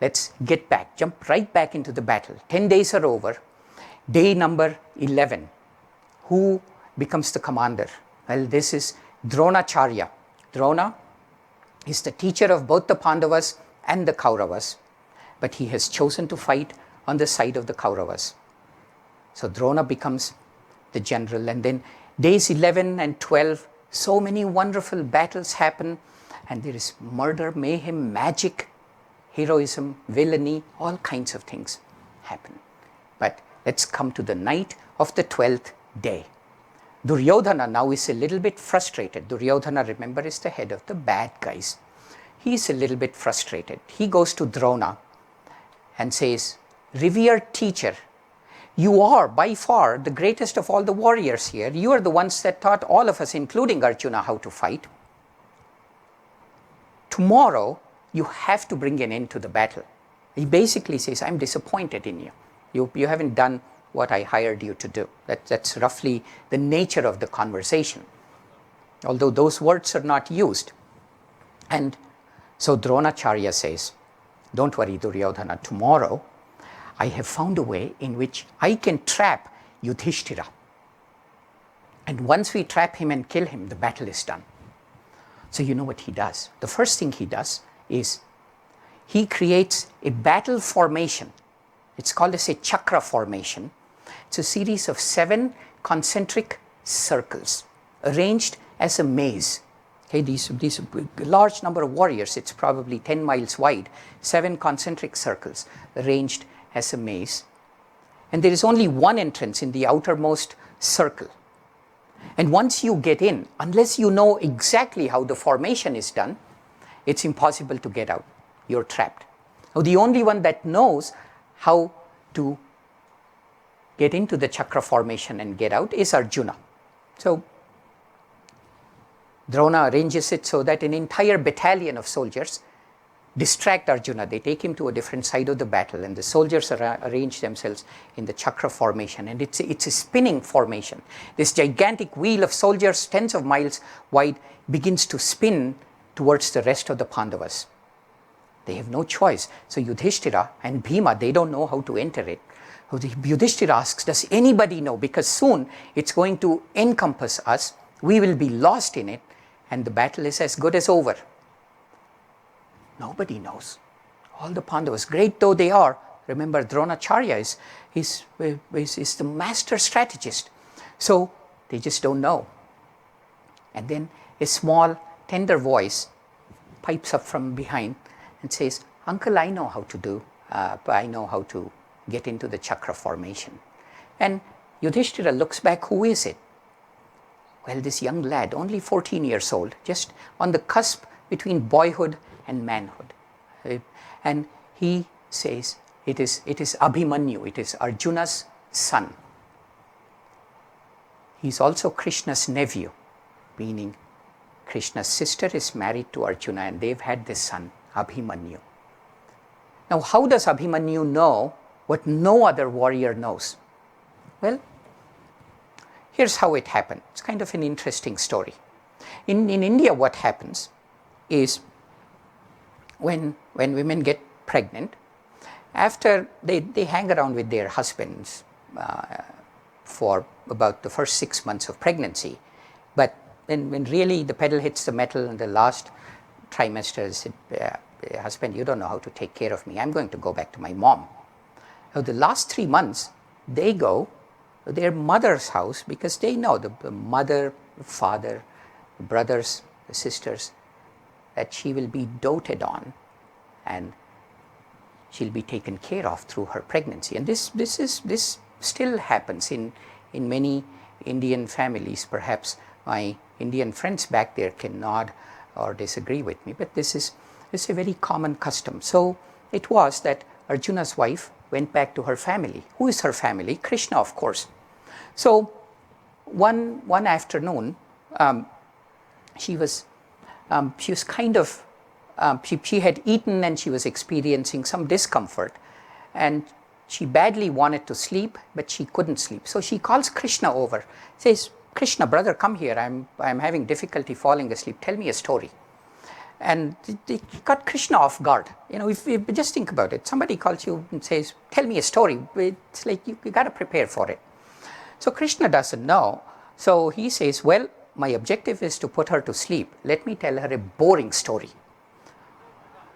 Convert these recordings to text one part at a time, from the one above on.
let's get back, jump right back into the battle. 10 days are over. Day number 11. Who becomes the commander? Well, this is Dronacharya. Drona is the teacher of both the Pandavas and the Kauravas, but he has chosen to fight on the side of the Kauravas. So Drona becomes the general, and then days 11 and 12, so many wonderful battles happen, and there is murder, mayhem, magic, heroism, villainy, all kinds of things happen. But let's come to the night of the 12th day. Duryodhana now is a little bit frustrated. Duryodhana, remember, is the head of the bad guys. He's a little bit frustrated. He goes to Drona and says, revered teacher, you are by far the greatest of all the warriors here. You are the ones that taught all of us, including Arjuna, how to fight. Tomorrow, you have to bring an end to the battle. He basically says, I'm disappointed in you. You haven't done what I hired you to do. That's roughly the nature of the conversation, although those words are not used. And so Dronacharya says, don't worry, Duryodhana, tomorrow I have found a way in which I can trap Yudhishthira. And once we trap him and kill him, the battle is done. So you know what he does? The first thing he does is he creates a battle formation. It's called as a chakra formation. It's a series of 7 concentric circles arranged as a maze. Okay, these large number of warriors, it's probably 10 miles wide, 7 concentric circles arranged as a maze. And there is only one entrance in the outermost circle. And once you get in, unless you know exactly how the formation is done, it's impossible to get out. You're trapped. Now, the only one that knows how to get into the chakra formation and get out is Arjuna. So Drona arranges it so that an entire battalion of soldiers distract Arjuna. They take him to a different side of the battle, and the soldiers arrange themselves in the chakra formation. And it's a spinning formation. This gigantic wheel of soldiers, tens of miles wide, begins to spin towards the rest of the Pandavas. They have no choice. So Yudhishthira and Bhima, they don't know how to enter it. So Yudhishthira asks, does anybody know? Because soon it's going to encompass us. We will be lost in it, and the battle is as good as over. Nobody knows. All the Pandavas, great though they are, remember Dronacharya is the master strategist. So they just don't know. And then a small, tender voice pipes up from behind and says, Uncle, I know how to do, I know how to get into the chakra formation. And Yudhishthira looks back, who is it? Well, this young lad, only 14 years old, just on the cusp between boyhood and manhood. And he says, it is Abhimanyu, it is Arjuna's son. He's also Krishna's nephew, meaning Krishna's sister is married to Arjuna and they've had this son, Abhimanyu. Now, how does Abhimanyu know what no other warrior knows? Well, here's how it happened. It's kind of an interesting story. In India, what happens is when women get pregnant, after they hang around with their husbands for about the first 6 months of pregnancy, but when really the pedal hits the metal in the last trimester, husband, you don't know how to take care of me, I'm going to go back to my mom. Now the last 3 months, they go to their mother's house because they know the mother, the father, the brothers, the sisters, that she will be doted on and she'll be taken care of through her pregnancy. And this still happens in many Indian families. Perhaps my Indian friends back there can nod or disagree with me, but this is a very common custom. So it was that Arjuna's wife went back to her family. Who is her family? Krishna, of course. So one afternoon, she had eaten and she was experiencing some discomfort, and she badly wanted to sleep, but she couldn't sleep. So she calls Krishna over, says, Krishna, brother, come here. I'm having difficulty falling asleep. Tell me a story. And they got Krishna off guard. If you just think about it, somebody calls you and says, tell me a story. It's like you got to prepare for it. So Krishna doesn't know. So he says, well, my objective is to put her to sleep. Let me tell her a boring story.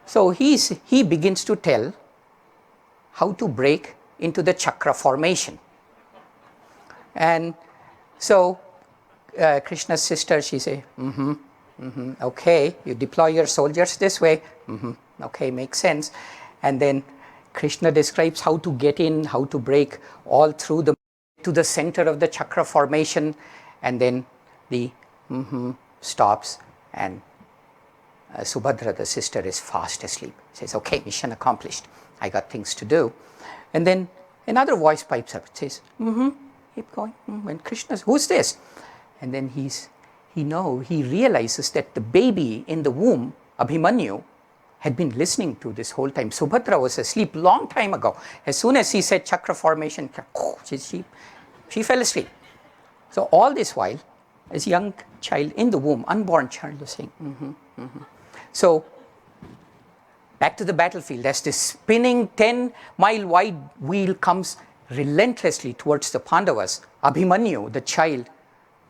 So he begins to tell how to break into the chakra formation. And so Krishna's sister, she says, okay, you deploy your soldiers this way. Okay, makes sense. And then Krishna describes how to get in, how to break all through to the center of the chakra formation. And then the stops, and Subhadra, the sister, is fast asleep. Says, okay, mission accomplished. I got things to do. And then another voice pipes up. It says, keep going. And Krishna's, who's this? And then he realizes that the baby in the womb, Abhimanyu, had been listening to this whole time. Subhadra was asleep long time ago. As soon as he said chakra formation, she fell asleep. So all this while, this young child in the womb, unborn child, was saying, So back to the battlefield, as this spinning 10-mile wide wheel comes relentlessly towards the Pandavas, Abhimanyu, the child,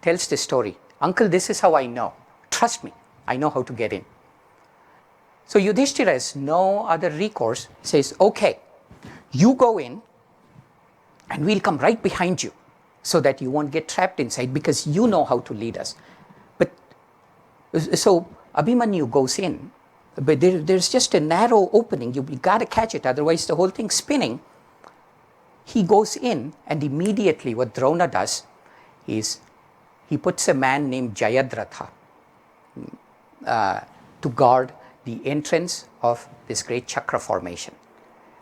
tells the story. Uncle, this is how I know. Trust me, I know how to get in. So Yudhishthira has no other recourse, says, okay, you go in and we'll come right behind you so that you won't get trapped inside because you know how to lead us. But so Abhimanyu goes in, but there's just a narrow opening. You got to catch it, otherwise the whole thing's spinning. He goes in, and immediately what Drona does is he puts a man named Jayadratha to guard the entrance of this great chakra formation.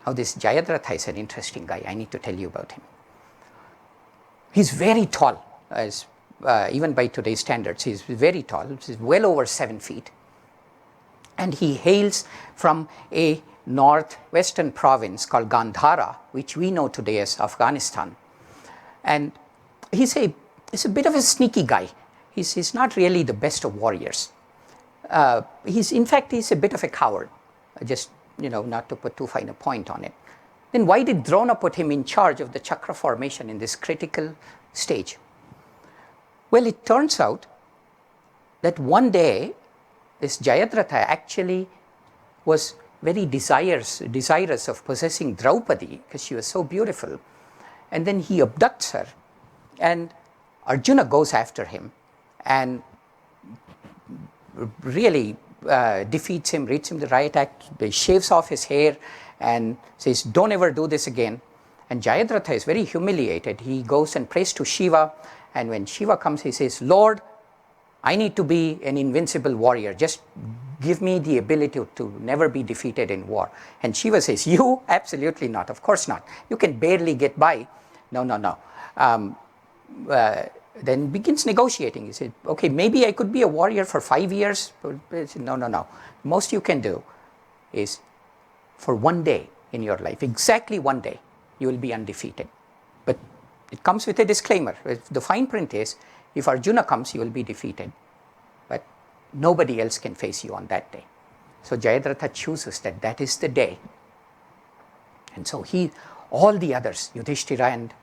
Now this Jayadratha is an interesting guy. I need to tell you about him. He's very tall, as even by today's standards. He's very tall. He's well over 7 feet. And he hails from a northwestern province called Gandhara, which we know today as Afghanistan. And he's a bit of a sneaky guy. He's not really the best of warriors. In fact, he's a bit of a coward, just, not to put too fine a point on it. Then why did Drona put him in charge of the chakra formation in this critical stage? Well, it turns out that one day, this Jayadratha actually was very desirous of possessing Draupadi because she was so beautiful. And then he abducts her, and Arjuna goes after him and really defeats him, reads him the riot act, shaves off his hair and says, don't ever do this again. And Jayadratha is very humiliated. He goes and prays to Shiva, and when Shiva comes, he says, Lord, I need to be an invincible warrior. Just give me the ability to never be defeated in war. And Shiva says, you? Absolutely not. Of course not. You can barely get by. No. Then begins negotiating. He said, okay, maybe I could be a warrior for 5 years. But no. Most you can do is for one day in your life, exactly one day, you will be undefeated. But it comes with a disclaimer. The fine print is, if Arjuna comes, you will be defeated. But nobody else can face you on that day. So Jayadratha chooses that is the day. And so all the others, Yudhishthira and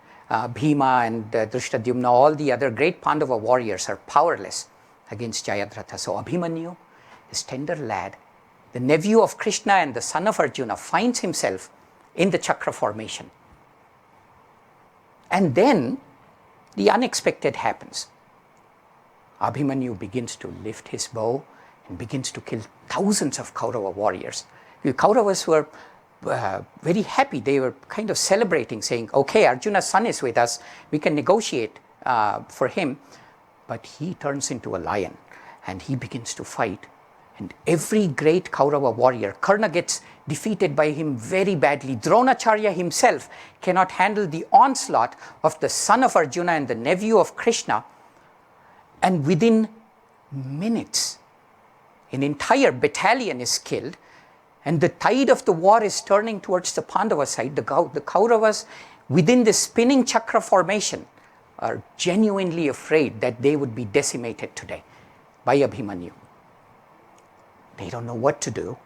Bhima and Drishtadyumna, all the other great Pandava warriors are powerless against Jayadratha. So Abhimanyu, this tender lad, the nephew of Krishna and the son of Arjuna, finds himself in the chakra formation. And then the unexpected happens. Abhimanyu begins to lift his bow and begins to kill thousands of Kaurava warriors. The Kauravas were very happy. They were kind of celebrating, saying, okay, Arjuna's son is with us. We can negotiate for him. But he turns into a lion and he begins to fight. And every great Kaurava warrior, Karna gets defeated by him very badly. Dronacharya himself cannot handle the onslaught of the son of Arjuna and the nephew of Krishna. And within minutes, an entire battalion is killed, and the tide of the war is turning towards the Pandava side. The Kauravas, within the spinning chakra formation, are genuinely afraid that they would be decimated today by Abhimanyu. They don't know what to do.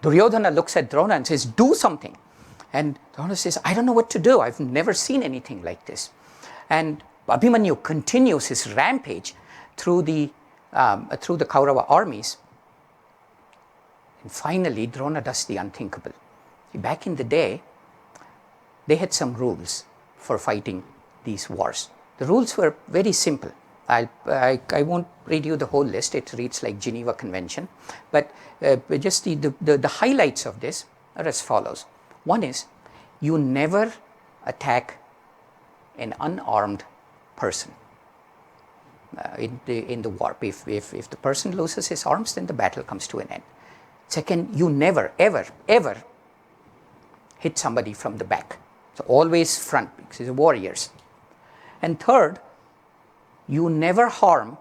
Duryodhana looks at Drona and says, do something. And Drona says, I don't know what to do. I've never seen anything like this. And Abhimanyu continues his rampage through the Kaurava armies. And finally, Drona does the unthinkable. Back in the day, they had some rules for fighting these wars. The rules were very simple. I won't read you the whole list. It reads like Geneva Convention. But just the highlights of this are as follows. One is, you never attack an unarmed person in the war. If the person loses his arms, then the battle comes to an end. Second, you never, ever, ever hit somebody from the back. So always front, because they're warriors. And third, you never harm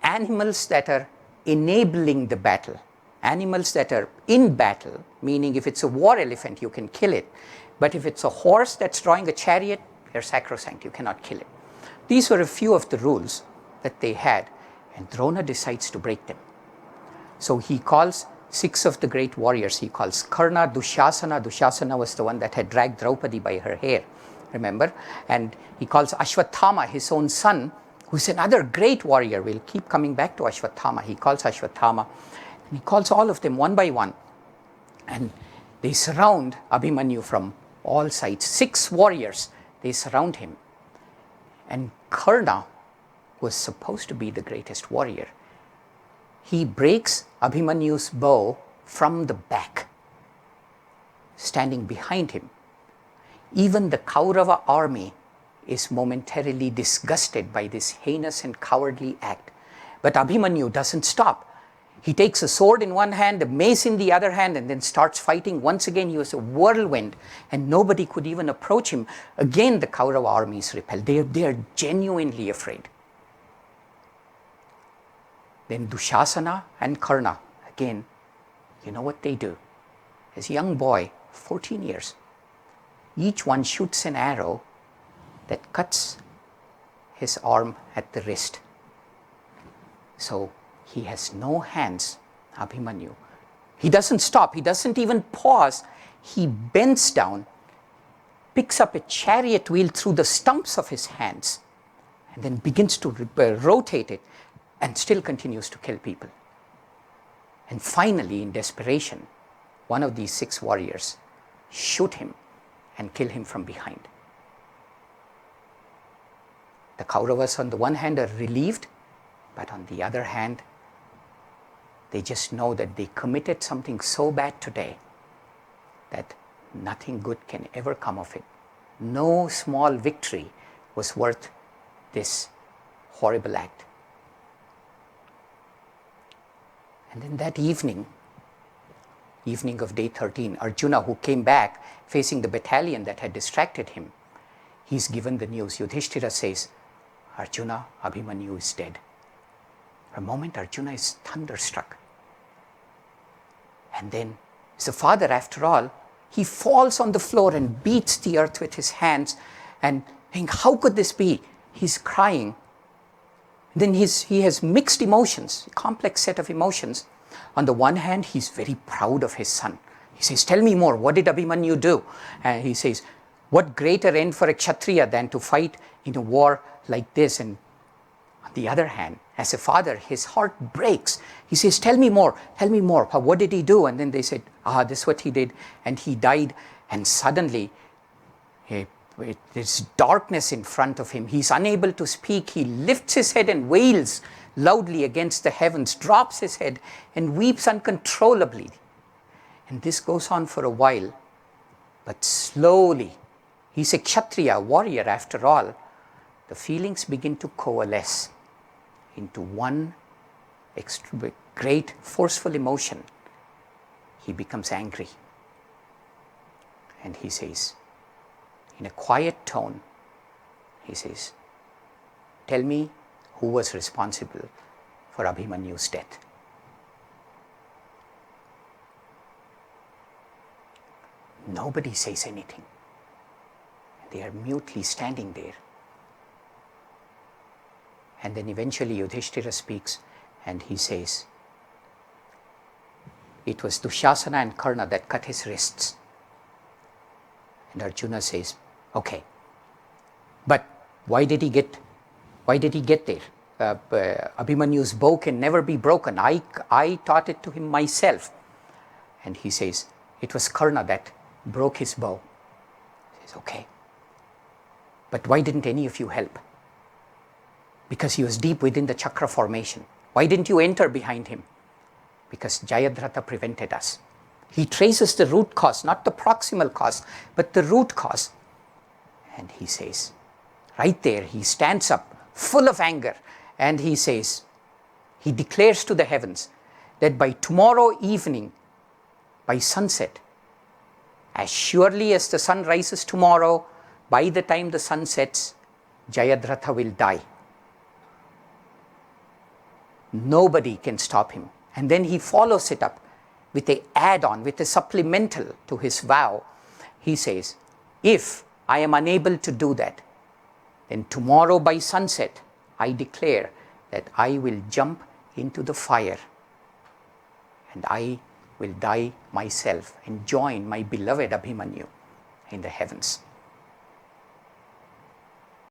animals that are enabling the battle. Animals that are in battle, meaning if it's a war elephant, you can kill it. But if it's a horse that's drawing a chariot, they're sacrosanct, you cannot kill it. These were a few of the rules that they had, and Drona decides to break them. So he calls 6 of the great warriors. He calls Karna, Dushasana. Dushasana was the one that had dragged Draupadi by her hair, remember? And he calls Ashwathama, his own son, who's another great warrior. We'll keep coming back to Ashwathama. He calls Ashwathama, and he calls all of them one by one. And they surround Abhimanyu from all sides. 6 warriors, they surround him. And Karna was supposed to be the greatest warrior. He breaks Abhimanyu's bow from the back, standing behind him. Even the Kaurava army is momentarily disgusted by this heinous and cowardly act. But Abhimanyu doesn't stop. He takes a sword in one hand, a mace in the other hand, and then starts fighting. Once again, he was a whirlwind, and nobody could even approach him. Again, the Kaurava army is repelled. They are genuinely afraid. Then Dushasana and Karna, again, you know what they do? As a young boy, 14 years, each one shoots an arrow that cuts his arm at the wrist. So he has no hands, Abhimanyu. He doesn't stop. He doesn't even pause. He bends down, picks up a chariot wheel through the stumps of his hands, and then begins to rotate it, and still continues to kill people. And finally, in desperation, one of these 6 warriors shoot him and kill him from behind. The Kauravas on the one hand are relieved, but on the other hand, they just know that they committed something so bad today that nothing good can ever come of it. No small victory was worth this horrible act. And then that evening of day 13, Arjuna, who came back facing the battalion that had distracted him, he's given the news. Yudhishthira says, Arjuna, Abhimanyu is dead. For a moment, Arjuna is thunderstruck. And then, as a father, after all, he falls on the floor and beats the earth with his hands and think, how could this be? He's crying. Then he has mixed emotions, a complex set of emotions. On the one hand, he's very proud of his son. He says, tell me more, what did Abhimanyu do? And he says, what greater end for a Kshatriya than to fight in a war like this? And on the other hand, as a father, his heart breaks. He says, tell me more, what did he do? And then they said, this is what he did. And he died, and suddenly, there's darkness in front of him. He's unable to speak. He lifts his head and wails loudly against the heavens, drops his head and weeps uncontrollably. And this goes on for a while, but slowly, he's a Kshatriya, warrior after all, the feelings begin to coalesce into one great forceful emotion. He becomes angry. And he says, in a quiet tone, he says, tell me who was responsible for Abhimanyu's death. Nobody says anything. They are mutely standing there. And then eventually Yudhishthira speaks and he says, it was Dushasana and Karna that cut his wrists. And Arjuna says, okay, but why did he get there? Abhimanyu's bow can never be broken. I taught it to him myself. And he says, it was Karna that broke his bow. He says, okay, but why didn't any of you help? Because he was deep within the chakra formation. Why didn't you enter behind him? Because Jayadratha prevented us. He traces the root cause, not the proximal cause, but the root cause. And he says, right there, he stands up full of anger, and he says, he declares to the heavens that by tomorrow evening, by sunset, as surely as the sun rises tomorrow, by the time the sun sets, Jayadratha will die. Nobody can stop him. And then he follows it up with an add-on, with a supplemental to his vow. He says, if I am unable to do that, then tomorrow by sunset, I declare that I will jump into the fire and I will die myself and join my beloved Abhimanyu in the heavens.